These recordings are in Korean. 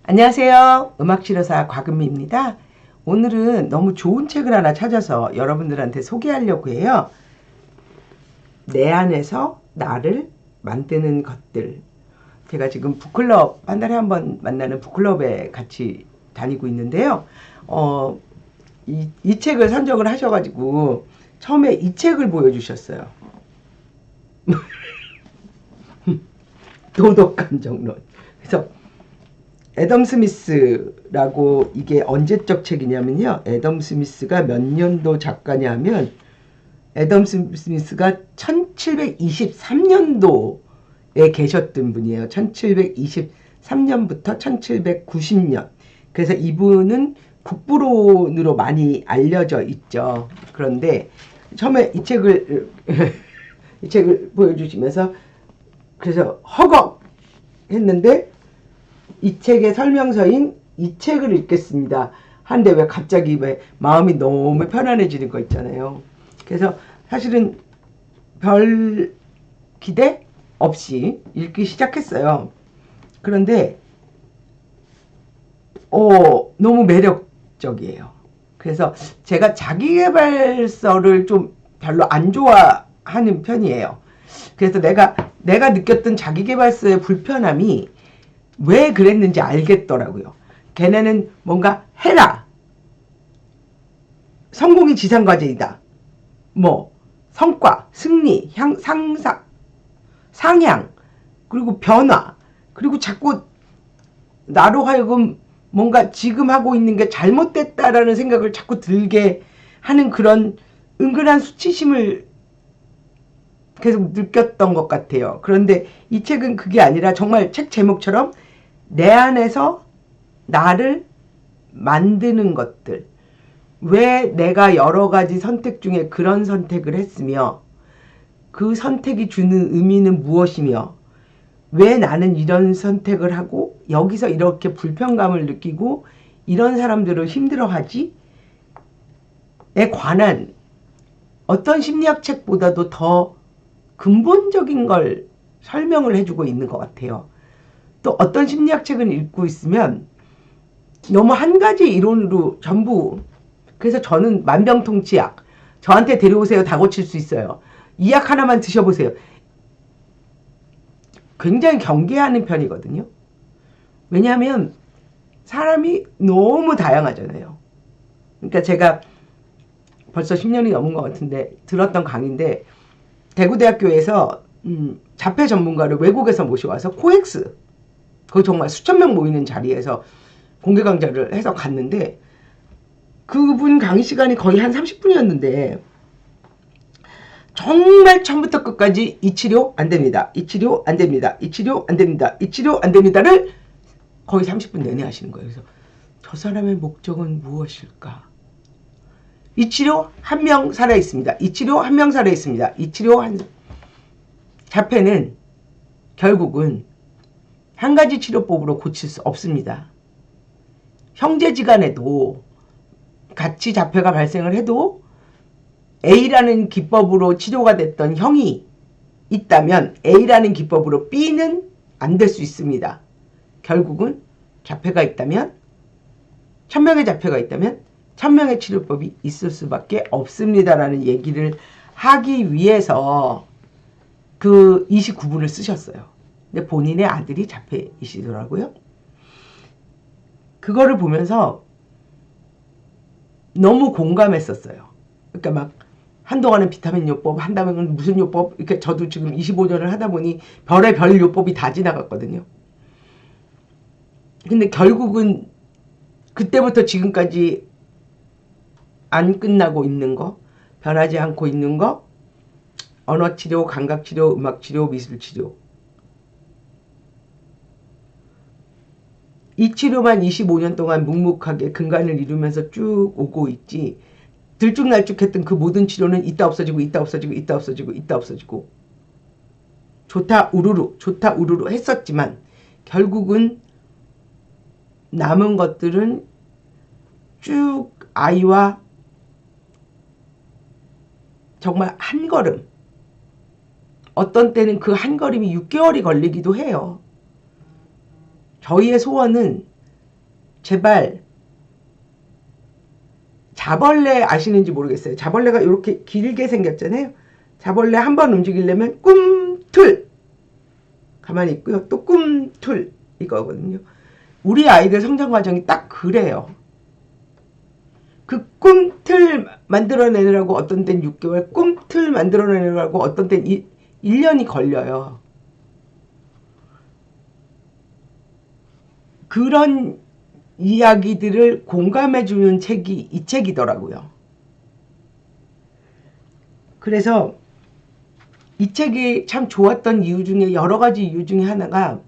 안녕하세요. 음악치료사 곽은미입니다. 오늘은 너무 좋은 책을 하나 찾아서 여러분들한테 소개하려고 해요. 내 안에서 나를 만드는 것들. 제가 지금 북클럽, 한 달에 한 번 만나는 북클럽에 같이 다니고 있는데요. 이 책을 선정을 하셔가지고 처음에 이 책을 보여주셨어요. 도덕감정론. 그래서 애덤 스미스라고, 이게 언제적 책이냐면요. 애덤 스미스가 몇 년도 작가냐면 애덤 스미스가 1723년도에 계셨던 분이에요. 1723년부터 1790년. 그래서 이분은 국부론으로 많이 알려져 있죠. 그런데 처음에 이 책을 이 책을 보여주시면서 그래서 허걱 했는데, 이 책의 설명서인 이 책을 읽겠습니다 한데 왜 갑자기 왜 마음이 너무 편안해지는 거 있잖아요. 그래서 사실은 별 기대 없이 읽기 시작했어요. 그런데 너무 매력적이에요. 그래서 제가 자기계발서를 좀 별로 안 좋아하는 편이에요. 그래서 내가 느꼈던 자기계발서의 불편함이 왜 그랬는지 알겠더라고요. 걔네는 뭔가 해라, 성공이 지상과제이다, 뭐 성과, 승리, 상향, 그리고 변화, 그리고 자꾸 나로 하여금 뭔가 지금 하고 있는 게 잘못됐다라는 생각을 자꾸 들게 하는 그런 은근한 수치심을 계속 느꼈던 것 같아요. 그런데 이 책은 그게 아니라 정말 책 제목처럼 내 안에서 나를 만드는 것들, 왜 내가 여러 가지 선택 중에 그런 선택을 했으며 그 선택이 주는 의미는 무엇이며 왜 나는 이런 선택을 하고 여기서 이렇게 불편감을 느끼고 이런 사람들을 힘들어하지? 에 관한 어떤 심리학 책보다도 더 근본적인 걸 설명을 해주고 있는 것 같아요. 또 어떤 심리학 책을 읽고 있으면 너무 한 가지 이론으로 전부, 그래서 저는 만병통치약, 저한테 데려오세요, 다 고칠 수 있어요, 이 약 하나만 드셔보세요, 굉장히 경계하는 편이거든요. 왜냐하면 사람이 너무 다양하잖아요. 그러니까 제가 벌써 10년이 넘은 것 같은데 들었던 강의인데, 대구대학교에서 자폐 전문가를 외국에서 모셔와서 코엑스, 거기 정말 수천 명 모이는 자리에서 공개 강좌를 해서 갔는데, 그분 강의 시간이 거의 한 30분이었는데 정말 처음부터 끝까지 이 치료 안 됩니다, 이 치료 안 됩니다, 이 치료 안 됩니다, 이 치료 안 됩니다를 거의 30분 내내 하시는 거예요. 그래서 저 사람의 목적은 무엇일까? 이 치료 한 명 살아 있습니다, 이 치료 한 명 살아 있습니다, 이 치료 한, 자폐는 결국은 한 가지 치료법으로 고칠 수 없습니다. 형제지간에도 같이 자폐가 발생을 해도 A라는 기법으로 치료가 됐던 형이 있다면 A라는 기법으로 B는 안 될 수 있습니다. 결국은 자폐가 있다면, 1000명의 자폐가 있다면 1000명의 치료법이 있을 수밖에 없습니다라는 얘기를 하기 위해서 그 29분을 쓰셨어요. 근데 본인의 아들이 자폐이시더라고요. 그거를 보면서 너무 공감했었어요. 그러니까 막 한동안은 비타민 요법, 한다면 무슨 요법, 이렇게 저도 지금 25년을 하다 보니 별의 별 요법이 다 지나갔거든요. 근데 결국은 그때부터 지금까지 안 끝나고 있는 거, 변하지 않고 있는 거, 언어치료, 감각치료, 음악치료, 미술치료, 이 치료만 25년 동안 묵묵하게 근간을 이루면서 쭉 오고 있지, 들쭉날쭉했던 그 모든 치료는 있다 없어지고 있다 없어지고 있다 없어지고 있다 없어지고 좋다 우르르 했었지만 결국은 남은 것들은 쭉 아이와 정말 한 걸음, 어떤 때는 그 한 걸음이 6개월이 걸리기도 해요. 저희의 소원은 제발 자벌레 아시는지 모르겠어요. 자벌레가 이렇게 길게 생겼잖아요. 자벌레 한 번 움직이려면 꿈틀 가만히 있고요. 또 꿈틀 이거거든요. 우리 아이들 성장 과정이 딱 그래요. 그 꿈틀 만들어내느라고 어떤 땐 6개월, 꿈틀 만들어내느라고 어떤 땐 1년이 걸려요. 그런 이야기들을 공감해주는 책이 이 책이더라고요. 그래서 이 책이 참 좋았던 이유 중에 여러 가지 이유 중에 하나가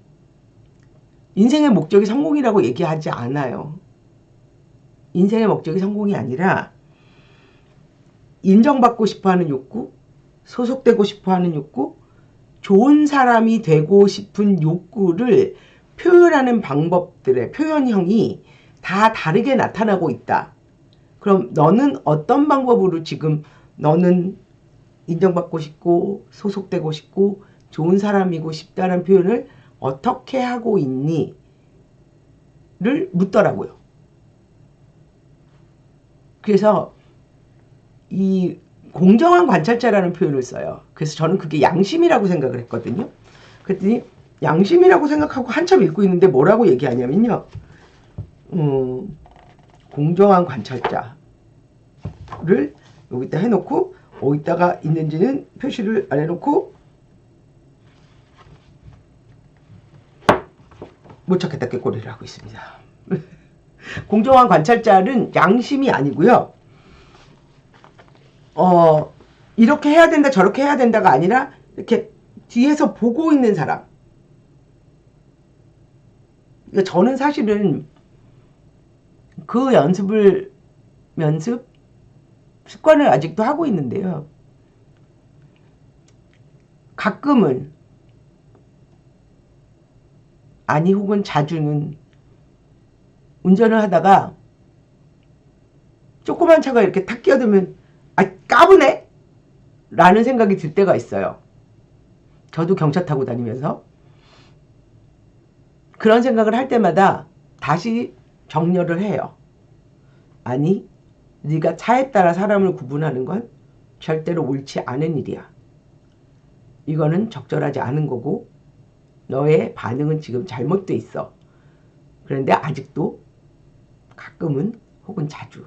인생의 목적이 성공이라고 얘기하지 않아요. 인생의 목적이 성공이 아니라 인정받고 싶어하는 욕구, 소속되고 싶어하는 욕구, 좋은 사람이 되고 싶은 욕구를 표현하는 방법들의 표현형이 다 다르게 나타나고 있다. 그럼 너는 어떤 방법으로 지금 너는 인정받고 싶고 소속되고 싶고 좋은 사람이고 싶다는 표현을 어떻게 하고 있니? 를 묻더라고요. 그래서 이 공정한 관찰자라는 표현을 써요. 그래서 저는 그게 양심이라고 생각을 했거든요. 그랬더니 양심이라고 생각하고 한참 읽고 있는데 뭐라고 얘기하냐면요. 공정한 관찰자를 여기다 해놓고 어디다가 있는지는 표시를 안 해놓고 못 찾겠다 꾀꼬리를 하고 있습니다. 공정한 관찰자는 양심이 아니고요. 이렇게 해야 된다 저렇게 해야 된다가 아니라 이렇게 뒤에서 보고 있는 사람. 그러니까 저는 사실은 그 습관을 아직도 하고 있는데요. 가끔은 아니 혹은 자주는 운전을 하다가 조그만 차가 이렇게 탁 끼어들면 까부네? 라는 생각이 들 때가 있어요. 저도 경차 타고 다니면서 그런 생각을 할 때마다 다시 정렬을 해요. 아니, 네가 차에 따라 사람을 구분하는 건 절대로 옳지 않은 일이야. 이거는 적절하지 않은 거고 너의 반응은 지금 잘못돼 있어. 그런데 아직도 가끔은 혹은 자주.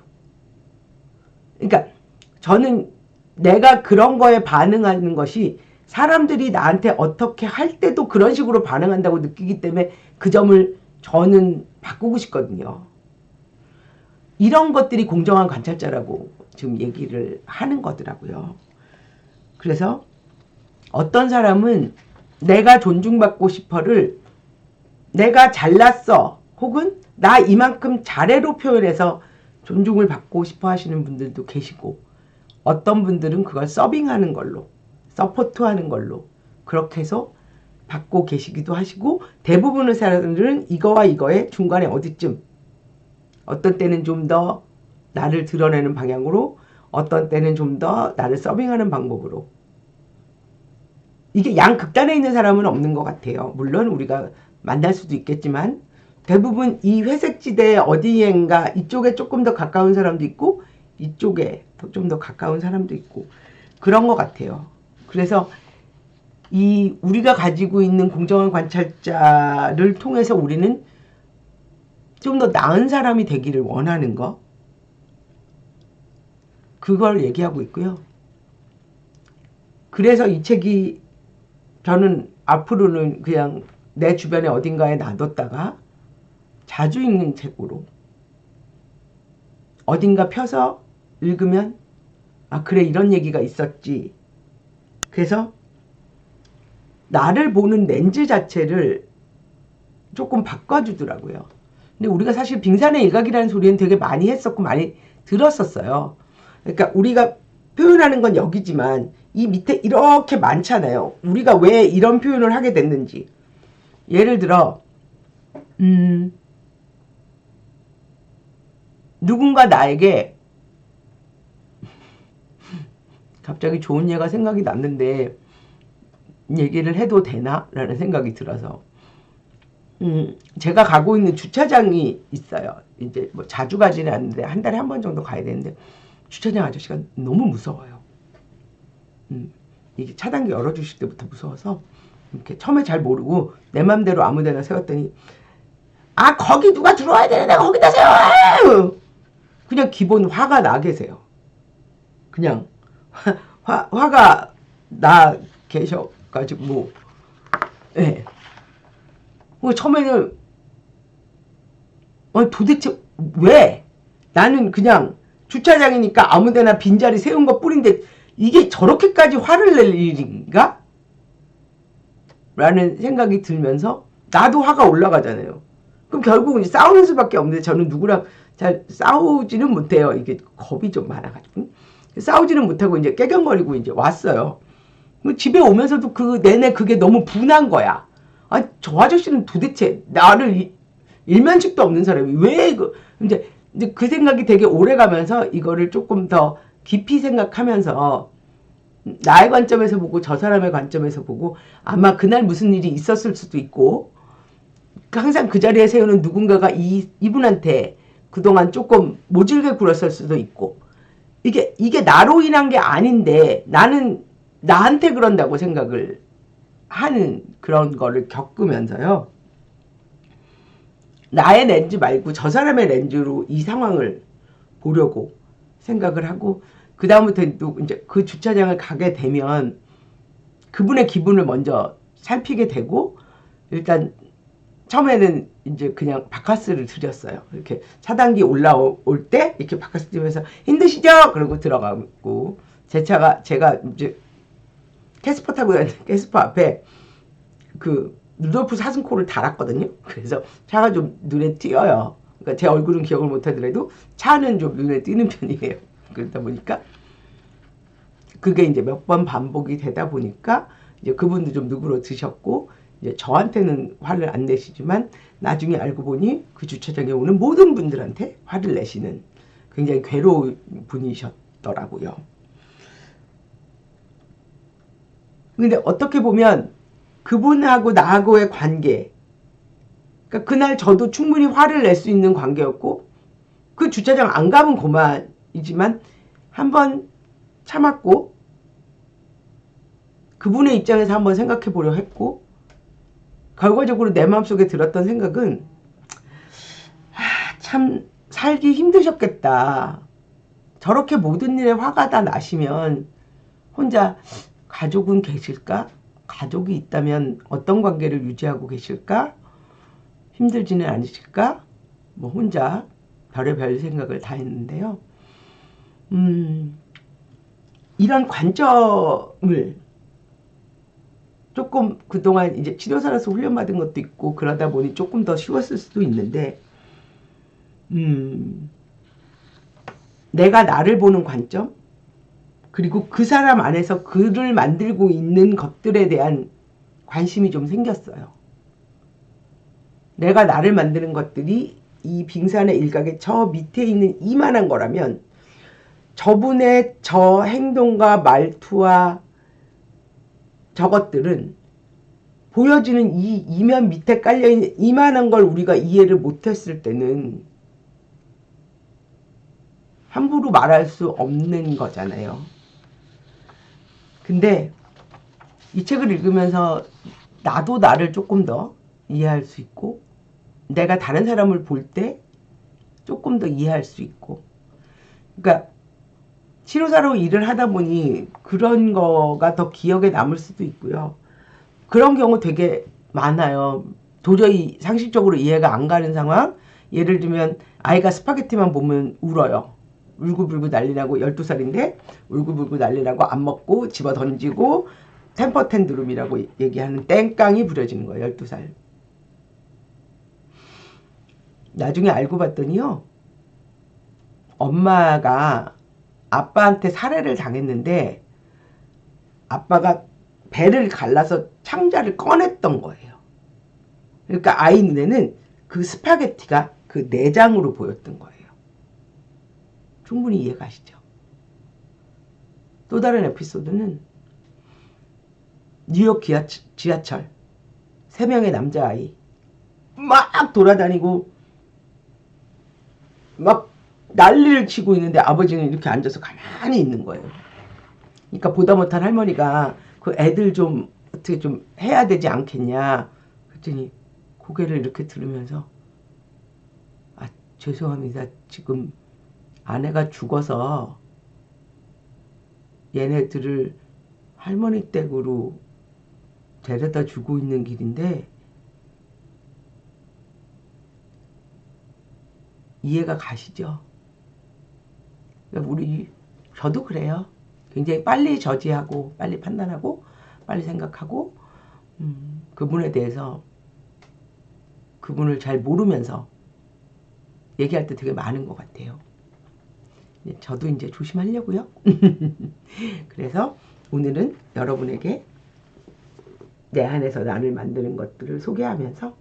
그러니까 저는 내가 그런 거에 반응하는 것이 사람들이 나한테 어떻게 할 때도 그런 식으로 반응한다고 느끼기 때문에 그 점을 저는 바꾸고 싶거든요. 이런 것들이 공정한 관찰자라고 지금 얘기를 하는 거더라고요. 그래서 어떤 사람은 내가 존중받고 싶어를 내가 잘났어 혹은 나 이만큼 잘해로 표현해서 존중을 받고 싶어 하시는 분들도 계시고 어떤 분들은 그걸 서빙하는 걸로 서포트하는 걸로 그렇게 해서 받고 계시기도 하시고 대부분의 사람들은 이거와 이거의 중간에 어디쯤 어떤 때는 좀 더 나를 드러내는 방향으로 어떤 때는 좀 더 나를 서빙하는 방법으로 이게 양극단에 있는 사람은 없는 것 같아요. 물론 우리가 만날 수도 있겠지만 대부분 이 회색지대 어디엔가 이쪽에 조금 더 가까운 사람도 있고 이쪽에 좀 더 가까운 사람도 있고 그런 것 같아요. 그래서 이 우리가 가지고 있는 공정한 관찰자를 통해서 우리는 좀 더 나은 사람이 되기를 원하는 거 그걸 얘기하고 있고요. 그래서 이 책이 저는 앞으로는 그냥 내 주변에 어딘가에 놔뒀다가 자주 읽는 책으로 어딘가 펴서 읽으면 아 그래 이런 얘기가 있었지. 그래서 나를 보는 렌즈 자체를 조금 바꿔주더라고요. 근데 우리가 사실 빙산의 일각이라는 소리는 되게 많이 했었고 많이 들었었어요. 그러니까 우리가 표현하는 건 여기지만 이 밑에 이렇게 많잖아요. 우리가 왜 이런 표현을 하게 됐는지. 예를 들어 누군가 나에게 갑자기 좋은 예가 생각이 났는데 얘기를 해도 되나? 라는 생각이 들어서 제가 가고 있는 주차장이 있어요. 이제 뭐 자주 가지는 않는데 한 달에 한 번 정도 가야 되는데 주차장 아저씨가 너무 무서워요. 이게 차단기 열어주실 때부터 무서워서 이렇게 처음에 잘 모르고 내 맘대로 아무데나 세웠더니 아 거기 누가 들어와야 되는데 거기다 세워! 그냥 기본 화가 나 계세요. 그냥 화가 나 계셔가지고 뭐 예. 처음에는 도대체 왜? 나는 그냥 주차장이니까 아무데나 빈자리 세운 것 뿐인데 이게 저렇게까지 화를 낼 일인가? 라는 생각이 들면서 나도 화가 올라가잖아요. 그럼 결국은 싸우는 수밖에 없는데 저는 누구랑 잘 싸우지는 못해요. 이게 겁이 좀 많아가지고 싸우지는 못하고 이제 깨경거리고 이제 왔어요. 집에 오면서도 그 내내 그게 너무 분한 거야. 아, 저 아저씨는 도대체 나를 일면식도 없는 사람이 왜 이제 그 생각이 되게 오래 가면서 이거를 조금 더 깊이 생각하면서 나의 관점에서 보고 저 사람의 관점에서 보고 아마 그날 무슨 일이 있었을 수도 있고 항상 그 자리에 세우는 누군가가 이분한테 그동안 조금 모질게 굴었을 수도 있고 이게 나로 인한 게 아닌데 나는 나한테 그런다고 생각을 하는 그런 거를 겪으면서요. 나의 렌즈 말고 저 사람의 렌즈로 이 상황을 보려고 생각을 하고 그 다음부터 또 이제 그 주차장을 가게 되면 그분의 기분을 먼저 살피게 되고 일단 처음에는 이제 그냥 바카스를 드렸어요. 이렇게 차단기 올라올 때 이렇게 바카스 드리면서 힘드시죠? 그러고 들어가고 제 차가 제가 이제 캐스퍼 타고 다니는 캐스퍼 앞에 그 루돌프 사슴코를 달았거든요. 그래서 차가 좀 눈에 띄어요. 그러니까 제 얼굴은 기억을 못하더라도 차는 좀 눈에 띄는 편이에요. 그러다 보니까 그게 이제 몇 번 반복이 되다 보니까 이제 그분도 좀 누그러드셨고 이제 저한테는 화를 안 내시지만 나중에 알고 보니 그 주차장에 오는 모든 분들한테 화를 내시는 굉장히 괴로운 분이셨더라고요. 근데 어떻게 보면 그분하고 나하고의 관계, 그러니까 그날 저도 충분히 화를 낼 수 있는 관계였고 그 주차장 안 가면 그만이지만 한번 참았고 그분의 입장에서 한번 생각해 보려 했고 결과적으로 내 마음속에 들었던 생각은 참 살기 힘드셨겠다. 저렇게 모든 일에 화가 다 나시면 혼자 가족은 계실까? 가족이 있다면 어떤 관계를 유지하고 계실까? 힘들지는 않으실까? 뭐 혼자 별의별 생각을 다 했는데요. 이런 관점을 조금 그동안 이제 치료사로서 훈련받은 것도 있고 그러다 보니 조금 더 쉬웠을 수도 있는데 내가 나를 보는 관점 그리고 그 사람 안에서 그를 만들고 있는 것들에 대한 관심이 좀 생겼어요. 내가 나를 만드는 것들이 이 빙산의 일각의 저 밑에 있는 이만한 거라면 저분의 저 행동과 말투와 저것들은 보여지는 이 이면 밑에 깔려있는 이만한 걸 우리가 이해를 못했을 때는 함부로 말할 수 없는 거잖아요. 근데 이 책을 읽으면서 나도 나를 조금 더 이해할 수 있고 내가 다른 사람을 볼 때 조금 더 이해할 수 있고 그러니까 치료사로 일을 하다 보니 그런 거가 더 기억에 남을 수도 있고요. 그런 경우 되게 많아요. 도저히 상식적으로 이해가 안 가는 상황. 예를 들면 아이가 스파게티만 보면 울어요. 울고불고 난리나고 12살인데 울고불고 난리나고 안 먹고 집어 던지고 템퍼 텐드룸이라고 얘기하는 땡깡이 부려지는 거예요. 12살. 나중에 알고 봤더니요. 엄마가 아빠한테 살해를 당했는데 아빠가 배를 갈라서 창자를 꺼냈던 거예요. 그러니까 아이 눈에는 그 스파게티가 그 내장으로 보였던 거예요. 충분히 이해가시죠? 또 다른 에피소드는 뉴욕 지하철 3명의 남자아이 막 돌아다니고 막 난리를 치고 있는데 아버지는 이렇게 앉아서 가만히 있는 거예요. 그러니까 보다 못한 할머니가 그 애들 좀 어떻게 좀 해야 되지 않겠냐 그랬더니 고개를 이렇게 들으면서 아 죄송합니다. 지금 아내가 죽어서 얘네들을 할머니 댁으로 데려다 주고 있는 길인데 이해가 가시죠? 저도 그래요. 굉장히 빨리 저지하고 빨리 판단하고 빨리 생각하고 그분에 대해서 그분을 잘 모르면서 얘기할 때 되게 많은 것 같아요. 저도 이제 조심하려고요. 그래서 오늘은 여러분에게 내 안에서 나를 만드는 것들을 소개하면서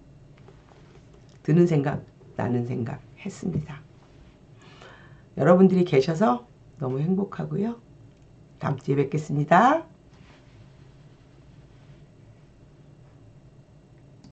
드는 생각, 나는 생각 했습니다. 여러분들이 계셔서 너무 행복하고요. 다음 주에 뵙겠습니다.